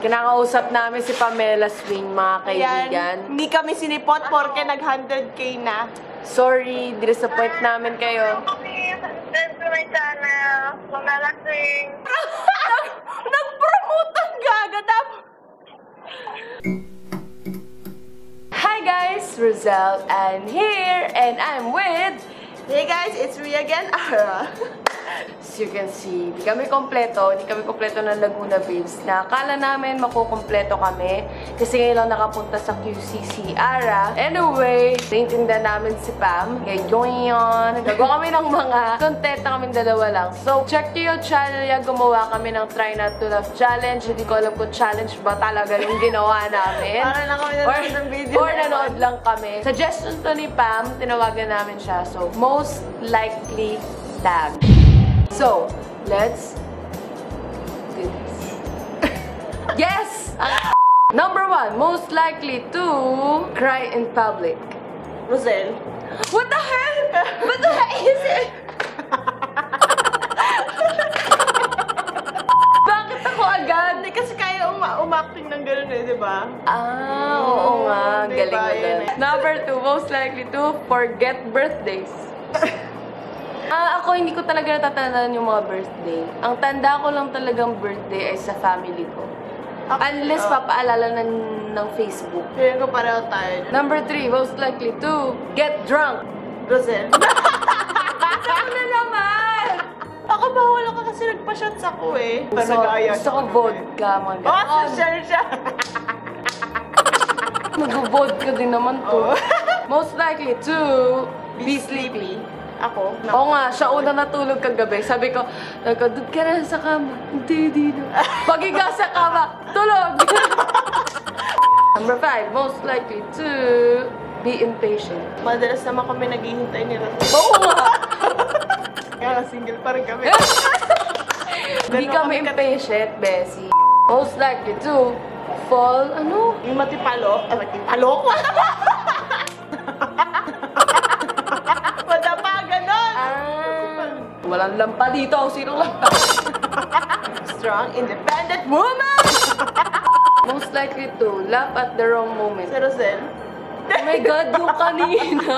Kinakausap namin si Pamela Swing, mga kaibigan. Yan. Hindi kami sinipot porque nag-100K na. Sorry, disappoint namin kayo. Subscribe to my channel, Pamela Swing. Nag-promote ang gaga. Hi guys, Roselle and here, and I'm with... Hey guys, it's me again, Ara. As you can see, hindi kami kompleto ng Laguna Babes. Nakakala namin makukompleto kami kasi ngayon lang nakapunta sa QC si Ara. Anyway, naiintindihan namin si Pam. Ngayon, nagawa kami ng mga content na kami dalawa lang. So, check nyo yung channel niya. Gumawa kami ng Try Not to Laugh Challenge. Hindi ko alam kung challenge ba talaga yung ginawa namin. Para lang kami nanonood ng video. Or nanood lang kami. Suggestion to ni Pam, tinawagan namin siya. So, most likely tag. So, let's do this. Yes! Number 1, most likely to cry in public. Roselle. What the hell? What the heck is it? Bakit ako agad? Hindi kasi kaya umacting ng gano'n eh, di ba? Oo nga. Diba? Galing mo din. Number 2, most likely to forget birthdays. Ako, hindi ko talaga natatandaan yung mga birthday. Ang tanda ko lang talagang birthday ay sa family ko. Unless papaalala ng Facebook. Feeling ko pareho tayo. Number 3, most likely to get drunk. Roselle. Saan na naman? Ako bawal ako kasi nagpa-shots ako eh. Gusto ko vodka, mga ganon. Oh, siya. Nag-vodka din naman to. Most likely to be sleepy. Ako? Oo nga, siya una natulog kagabi. Sabi ko, doon ka na sa kama. Hindi na. Pagiga sa kama, tulog! Number 5, most likely to be impatient. Madalas naman kami naghihintay ni Roselle. Oo nga! Kaya single pa rin kami. Hindi kami impatient, Bessie. Most likely to fall, ano? Yung matipalok. Matipalok? Madapa, ganon! Walang lampa dito. Sino lampa? Strong, independent woman! Most likely to laugh at the wrong moment. Si Roselle? Oh my God, yung kanina.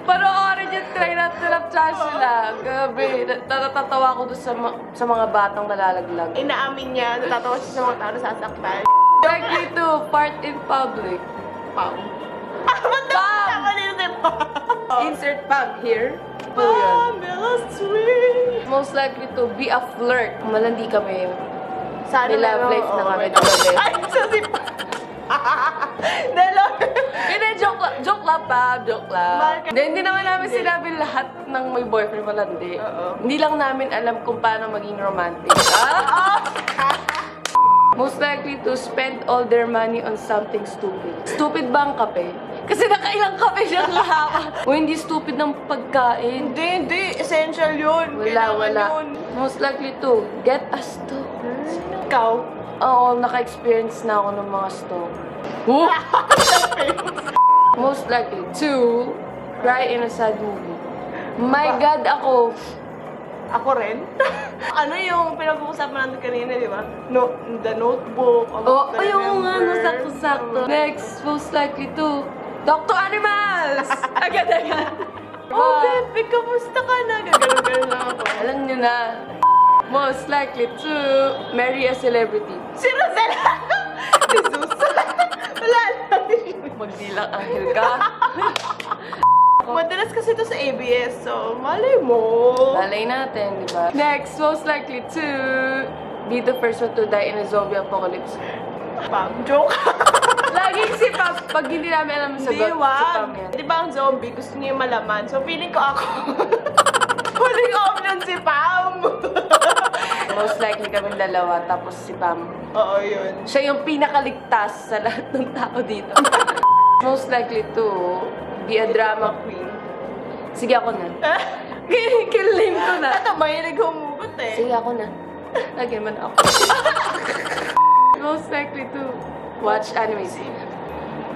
Panoorin yung Try Not to Laugh Challenge nila. Gabi, natatawa ko doon sa mga batang nalalaglag. Inaamin niya, natatawa siya sa mga tao na sasaktan. Likely to fart in public. Pam. Pam! Insert pag here. Po yun. Pamela Swing! Most likely to be a flirt. Malandi kami. Sana May love life na kami. Ay, sa si Delo! Hindi, joke lang pa. Joke lang. Hindi naman namin sinabi lahat ng may boyfriend malandi. Hindi lang namin alam kung paano maging romantic. Most likely to spend all their money on something stupid. Stupid ba ang kape? Kasi nakailang kape siyang kahapon. O hindi stupid ng pagkain. Hindi. Essential yun. Wala. Most likely to get a stalker. Ikaw? Oo, naka-experience na ako ng mga stalker. Most likely to cry in a sad movie. My God, ako. Ako rin? Ano yung pinag-uusapan natin kanina, di ba? No, The Notebook. Ayun nga, nasakto-sakto. Next, most likely to talk to animals! Agad-agad. Oh, baby, kamusta ka na? Gagano-gano lang ako. Alam nyo na. Most likely to marry a celebrity. Si Roselle! Jesus! Wala lang. Magdilang anghel ka. Madalas kasi ito sa ABS, so malay mo. Malay natin, di ba? Next, most likely to be the first one to die in a zombie apocalypse. Pam, joke. Laging si Pam, pag hindi namin alam ang sagot, si Pam yan. Di ba ang zombie, gusto niya yung malaman. So feeling ko ako. Huling option si Pam. Most likely kaming dalawa, tapos si Pam. Oo, yun. Siya yung pinakaligtas sa lahat ng tao dito. Most likely to be a drama queen. Sige, ako na. Kilim ko na. Ito, mahilig humugot eh. Sige, ako na. Lagyan man ako. Most likely to watch anime.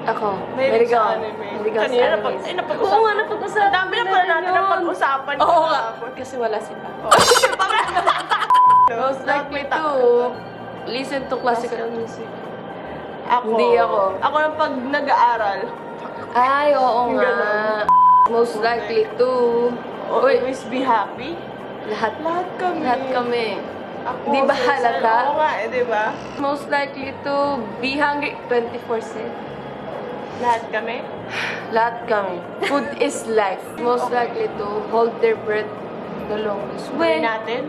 Ako. Mahilig sa anime. Kanina, napag-usapan. Oo nga, napag-usapan. Ang dami na pala natin napag-usapan. Oo nga. Kasi wala si Pam. Most likely to listen to classical music. Ako. Hindi ako. Ako lang pag nag-aaral. Ay, oo Yung nga. ganun. Most likely to. Uy, Always be happy. lahat. Lahat kami. Lahat kami. Ako, Di ba Cecil, halata? Oo nga eh, di ba? Most likely to be hungry 24/7. Lahat kami. Lahat kami. Food is life. Most likely to hold their breath the longest. Gawin When natin.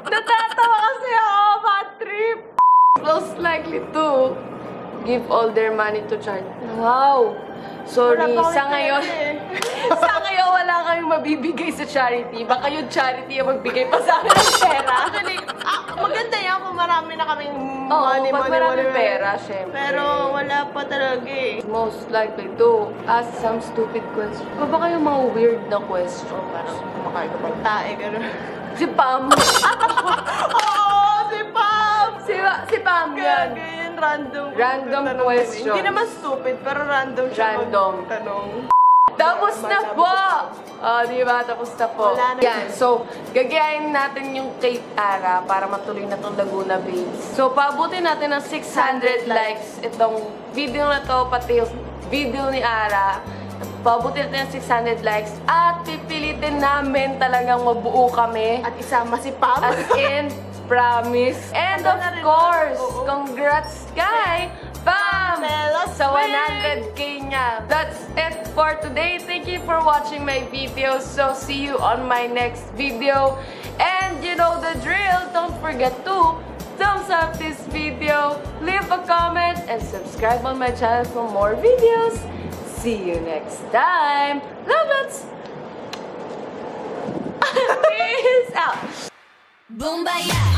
natatawa kasi ako, bad trip. Most likely to give all their money to charity. Wow. Sorry, Wala pa kami sa ngayon, pera eh. sa ngayon wala kayong mabibigay sa charity. Baka yung charity ang magbigay pa sa amin ng pera. Actually, maganda yan kung marami na kaming Oo, money, pag money, marami money, pera, syempre. Pero wala pa talaga eh. Most likely to ask some stupid questions. Pa ba kayong mga weird na questions? Parang kumakain ka pang tae, gano'n. Si Pam. Oo, si Pam! si Pam yan. Gagayin, random. Random tanong questions. Hindi naman stupid, pero random siya Random. magtanong. Tapos na po! Di ba? Tapos na po. Wala na. Yan. So, gagayahin natin yung kay Ara para matuloy na tong Laguna Babes. So, paabutin natin ng 600 likes itong video na to, pati yung video ni Ara. Paabutin natin ng 600 likes at pipilitin namin talagang mabuo kami. At isama si Pam. As in, promise. And of Tagal na rin course, nun. Oo. congrats kay Pam! Melos Sa Wing! 100k niya. That's it for today. Thank you for watching my video. So, see you on my next video. And you know the drill. Don't forget to thumbs up this video, leave a comment, and subscribe on my channel for more videos. See you next time. Love lots! Peace out! Boom, baya.